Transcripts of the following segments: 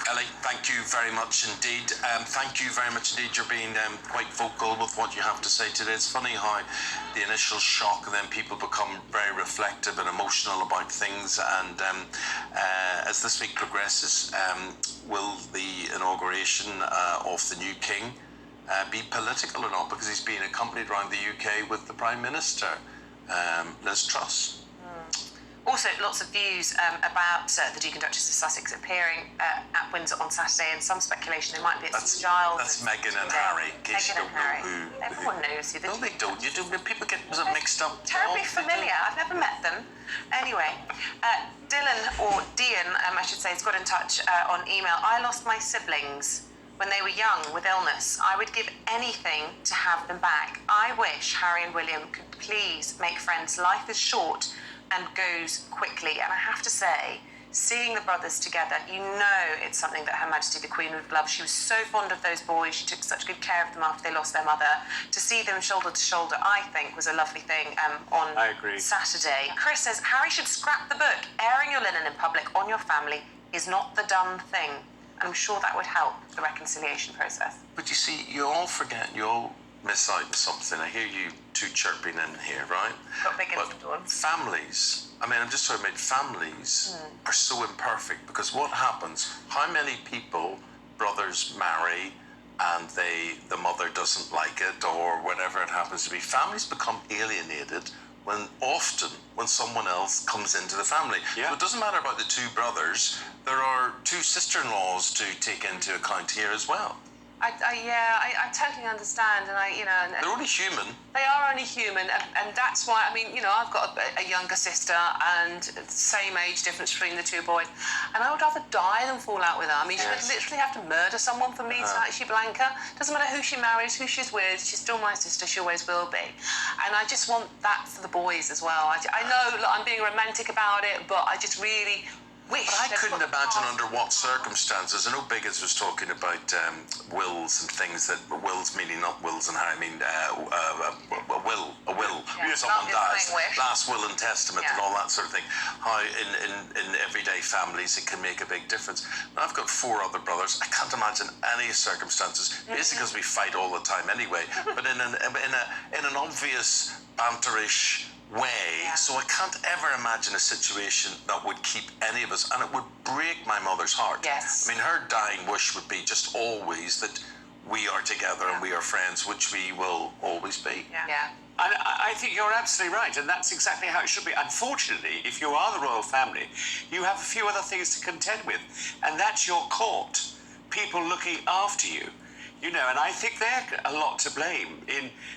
Ellie, thank you very much indeed. Thank you very much indeed. You're being quite vocal with what you have to say today. It's funny how the initial shock and then people become very reflective and emotional about things. And as this week progresses, will the inauguration of the new king be political or not? Because he's being accompanied around the UK with the Prime Minister, Liz Truss. Also, lots of views about the Duke and Duchess of Sussex appearing at Windsor on Saturday, and some speculation they might be at St Giles. That's Meghan and Harry. In case you don't know who. Everyone knows who. No, they don't. You do. People get mixed up. Terribly familiar. I've never met them. Anyway, Dylan, or Dian, I should say, has got in touch on email. I lost my siblings when they were young with illness. I would give anything to have them back. I wish Harry and William could please make friends. Life is short and goes quickly. And I have to say, seeing the brothers together, you know it's something that Her Majesty the Queen would love. She was so fond of those boys. She took such good care of them after they lost their mother. To see them shoulder to shoulder, I think, was a lovely thing on Saturday. Chris says, Harry should scrap the book. Airing your linen in public on your family is not the done thing. I'm sure that would help the reconciliation process. But you see, you all forget, you all miss out on something. I hear you two chirping in here, right? Got big but families, I'm just talking about families, are so imperfect, because what happens, how many people, brothers marry and the mother doesn't like it, or whatever it happens to be. Families become alienated when someone else comes into the family. Yeah. So it doesn't matter about the two brothers, there are two sister-in-laws to take into account here as well. I totally understand, and they're only human. They are only human, and that's why, I've got a younger sister, and same age difference between the two boys, and I would rather die than fall out with her. She would literally have to murder someone for me to actually blank her. Doesn't matter who she marries, who she's with, she's still my sister, she always will be. And I just want that for the boys as well. I know I'm being romantic about it, but I just really wish. But I couldn't imagine under what circumstances. I know Biggins was talking about wills and things, that wills meaning not wills and Harry, a will. Yeah. Someone dies, last will and testament and all that sort of thing. How in everyday families it can make a big difference. Now, I've got 4 other brothers. I can't imagine any circumstances, basically because we fight all the time anyway, but in an obvious banterish way, so I can't ever imagine a situation that would keep any of us, and it would break my mother's heart. Yes. Her dying wish would be just always that we are together and we are friends, which we will always be. Yeah. And I think you're absolutely right, and that's exactly how it should be. Unfortunately, if you are the royal family, you have a few other things to contend with, and that's your court, people looking after you. And I think they're a lot to blame.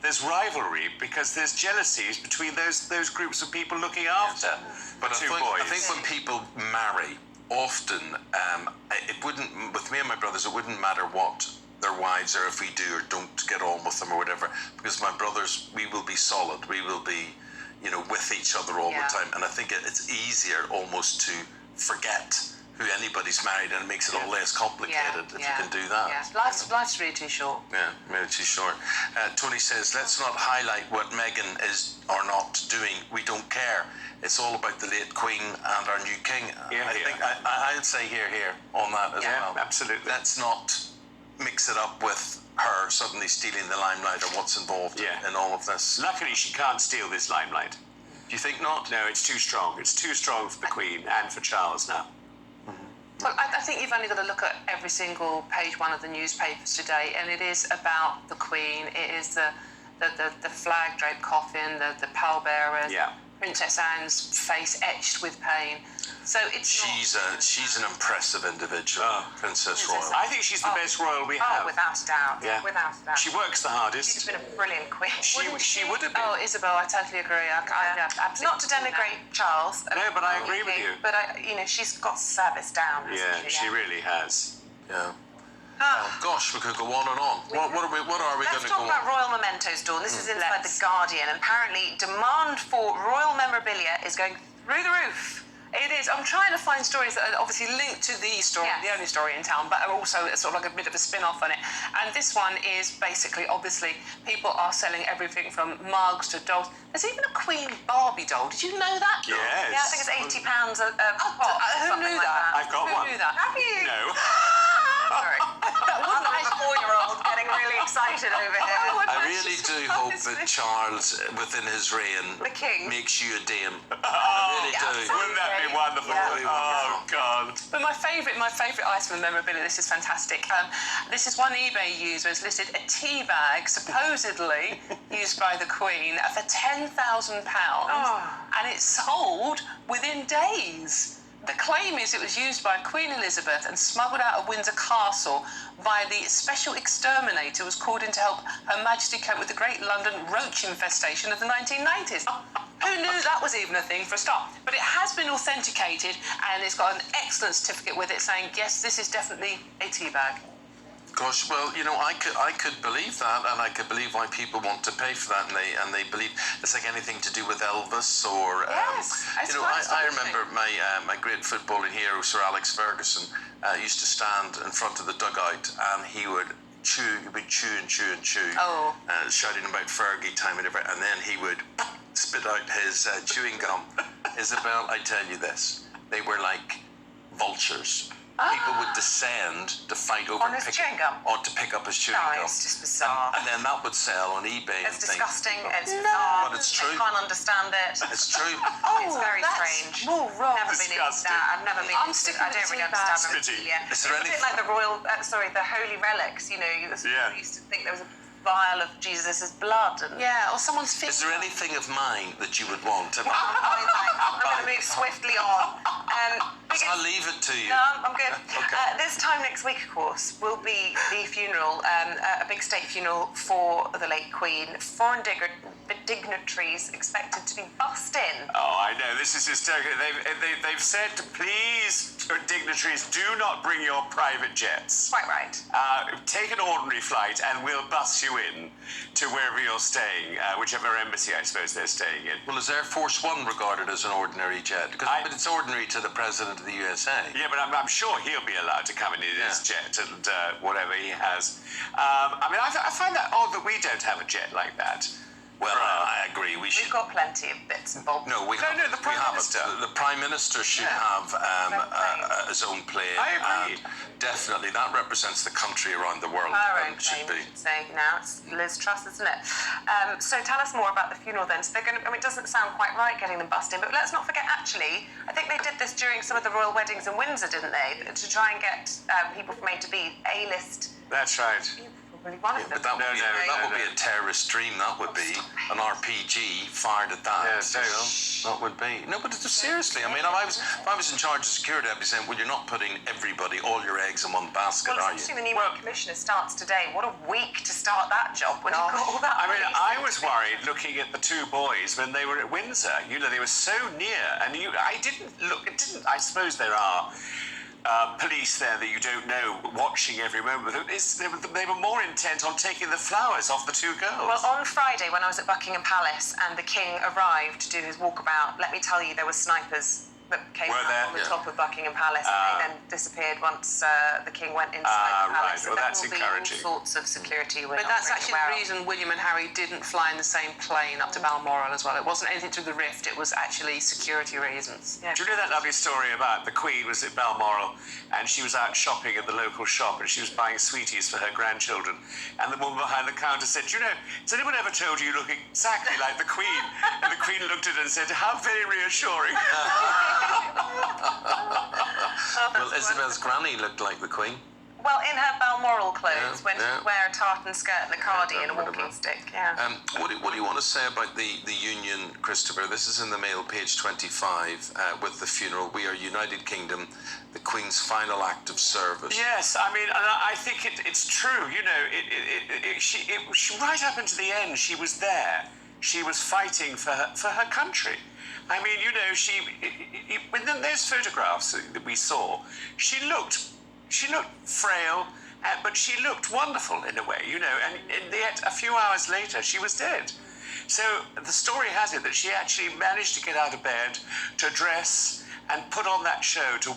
There's rivalry because there's jealousies between those groups of people looking after but the two boys. boys. I think when people marry, often, it wouldn't, with me and my brothers, it wouldn't matter what their wives are, if we do or don't get on with them or whatever, because my brothers, we will be solid. We will be, with each other all the time. And I think it's easier almost to forget who anybody's married, and it makes it all less complicated if you can do that. Yeah. Life's really too short. Yeah, really too short. Tony says, let's not highlight what Meghan is or not doing. We don't care. It's all about the late Queen and our new King. I'd say here on that as well. Absolutely. Let's not mix it up with her suddenly stealing the limelight or what's involved in all of this. Luckily, she can't steal this limelight. Do you think not? No, it's too strong. It's too strong for the Queen and for Charles now. Well, I think you've only got to look at every single page one of the newspapers today, and it is about the Queen. It is the flag draped coffin, the pallbearers, Princess Anne's face etched with pain. So it's she's an impressive individual, Princess Royal. I think she's the best royal we have. Oh, without a doubt. Yeah. Without a doubt. She works the hardest. She's been a brilliant queen. She would have been. Oh, Isabel, I totally agree. Absolutely. Not to denigrate Charles. No, but I agree with you. But she's got service down. She really has. Yeah. Oh, gosh, we could go on and on. What are we going to go on? Let's talk about royal mementos, Dawn. This is inside The Guardian. Apparently, demand for royal memorabilia is going through the roof. It is. I'm trying to find stories that are obviously linked to the story, the only story in town, but are also sort of like a bit of a spin-off on it. And this one is basically, obviously, people are selling everything from mugs to dolls. There's even a Queen Barbie doll. Did you know that? Yes. Yeah, I think it's £80 a pop. Who knew that? I've got one. Who knew that? Have you? No. excited over here. I really do hope that Charles, within his reign, The king. makes you a dame. I really yeah, do. absolutely. Wouldn't that be wonderful? Yeah. Oh, God. But my favourite item of memorabilia, this is fantastic. This is one eBay user has listed a tea bag supposedly used by the Queen for £10,000, and it sold within days. The claim is it was used by Queen Elizabeth and smuggled out of Windsor Castle by the special exterminator who was called in to help Her Majesty cope with the Great London roach infestation of the 1990s. Who knew that was even a thing for a start? But it has been authenticated and it's got an excellent certificate with it saying, yes, this is definitely a tea bag. Gosh, well, you know, I could believe that, and I could believe why people want to pay for that, and they believe it's like anything to do with Elvis or Yes, you know, I remember my great footballing hero Sir Alex Ferguson used to stand in front of the dugout, and he would chew and chew, shouting about Fergie time and everything, and then he would spit out his chewing gum. Isabel, I tell you this, they were like vultures. People would descend to fight over On his chewing gum? or to pick up his chewing gum. It's just bizarre. And then that would sell on eBay. It's and things. disgusting. It's bizarre. But it's true. I can't understand it. It's true. It's very strange. More wrong. Never been into Disgusting. that. I've never been. I'm into sticking it. I with don't the really tea bag. understand Spitty. them. Is It's there a bit anything- like the royal, the holy relics. You know, you used to think there was a vial of Jesus's blood. And Yeah, or someone's finger. Is there anything of mine that you would want? I'm going to move swiftly on. I'll leave it to you. No, I'm good. Okay. This time next week, of course, will be the funeral, a big state funeral for the late Queen. Foreign dignitaries expected to be bussed in. Oh, I know. This is hysterical. They've said, please, dignitaries, do not bring your private jets. Quite right. Take an ordinary flight and we'll bus you in to wherever you're staying, whichever embassy I suppose they're staying in. Well, is Air Force One regarded as an ordinary jet? But it's ordinary to the President of the USA. Yeah, but I'm sure he'll be allowed to come in his jet and whatever he has. I mean, I find that odd that we don't have a jet like that. Well, I agree. We should. We've got plenty of bits and bobs. No, we No, haven't. the Prime we haven't. Minister. The Prime Minister should have his own plane. I agree. And definitely, that represents the country around the world. Her own should plane, be. we should say now. It's Liz Truss, isn't it? So tell us more about the funeral then. So they're going to, I mean, it doesn't sound quite right getting them bussed in, but let's not forget, actually, I think they did this during some of the royal weddings in Windsor, didn't they? To try and get people from A to B, A-list. That's right. Probably one of them. But that would, that would be no. a terrorist dream. That would be an RPG fired at that. Yeah, you know? That would be. No, but seriously, I mean, if I was in charge of security, I'd be saying, well, you're not putting all your eggs in one basket, Well, are especially you? the new commissioner starts today. What a week to start that job when you've got all that. I mean, police. I was worried looking at the two boys when they were at Windsor. You know, they were so near, and I didn't look. It didn't. I suppose there are police there that you don't know watching every moment. They were more intent on taking the flowers off the two girls. Well, on Friday, when I was at Buckingham Palace and the King arrived to do his walkabout, let me tell you, there were snipers that came Were out there? on the Yeah. top of Buckingham Palace, and they then disappeared once the King went inside the right. palace. Well, there that's will encouraging. be all sorts of security. But that's actually the reason William and Harry didn't fly in the same plane up to Balmoral as well. It wasn't anything to do with the rift, it was actually security reasons. Yeah. Do you know that lovely story about the Queen was at Balmoral and she was out shopping at the local shop and she was buying sweeties for her grandchildren, and the woman behind the counter said, "You know, has anyone ever told you look exactly like the Queen?" And the Queen looked at her and said, "How very reassuring." Well, Isabel's granny looked like the Queen. Well, in her Balmoral clothes, when yeah. she'd wear a tartan skirt and a cardi and a whatever. walking stick. Yeah. What do you want to say about the Union, Christopher? This is in the Mail, page 25, with the funeral. We are United Kingdom, the Queen's final act of service. Yes, I mean, and I think it's true. You know, she right up until the end, she was there. She was fighting for her country. I mean, you know, when those photographs that we saw, she looked frail, but she looked wonderful in a way, you know, and yet a few hours later she was dead. So the story has it that she actually managed to get out of bed, to dress, and put on that show to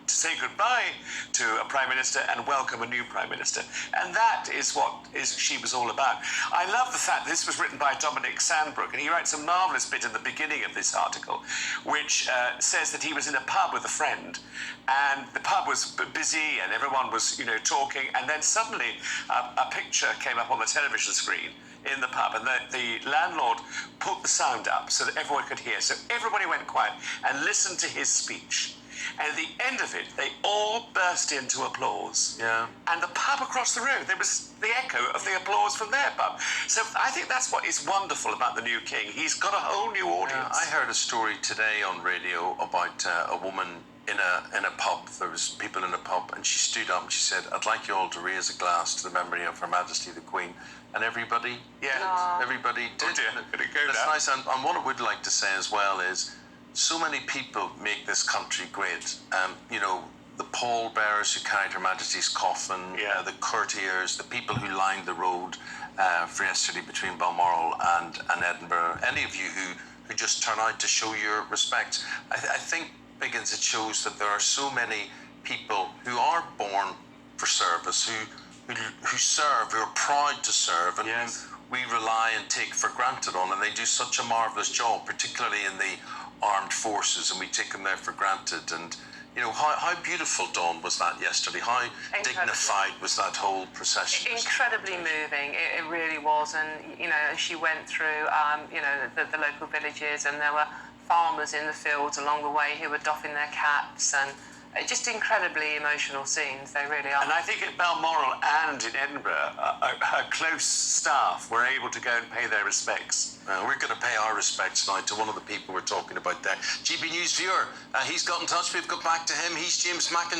say goodbye to a Prime Minister and welcome a new Prime Minister. And that is what she was all about. I love the fact that this was written by Dominic Sandbrook, and he writes a marvellous bit in the beginning of this article, which says that he was in a pub with a friend, and the pub was busy and everyone was, talking, and then suddenly a picture came up on the television screen in the pub, and the landlord put the sound up so that everyone could hear. So everybody went quiet and listened to his speech. And at the end of it, they all burst into applause. Yeah. And the pub across the road, there was the echo of the applause from their pub. So I think that's what is wonderful about the new king. He's got a whole new audience. I heard a story today on radio about a woman in a pub. There was people in a pub, and she stood up and she said, "I'd like you all to raise a glass to the memory of Her Majesty the Queen." And everybody did. Everybody did. Oh dear, could it go That's now? nice. And what I would like to say as well is, so many people make this country great. The pallbearers who carried Her Majesty's coffin, the courtiers, the people who lined the road for yesterday between Balmoral and Edinburgh. Any of you who just turn out to show your respect. I think, Biggins, it shows that there are so many people who are born for service, who serve, who are proud to serve, and who we rely and take for granted on, and they do such a marvellous job, particularly in the armed forces, and we take them there for granted. And how beautiful, Dawn, was that yesterday? How dignified was that whole procession? Incredibly moving, it really was. And she went through the local villages, and there were farmers in the fields along the way who were doffing their caps, and just incredibly emotional scenes. They really are. And I think at Balmoral and in Edinburgh, her close staff were able to go and pay their respects. We're going to pay our respects now to one of the people we're talking about there. GB News viewer, he's got in touch. We've got back to him. He's James Mackin.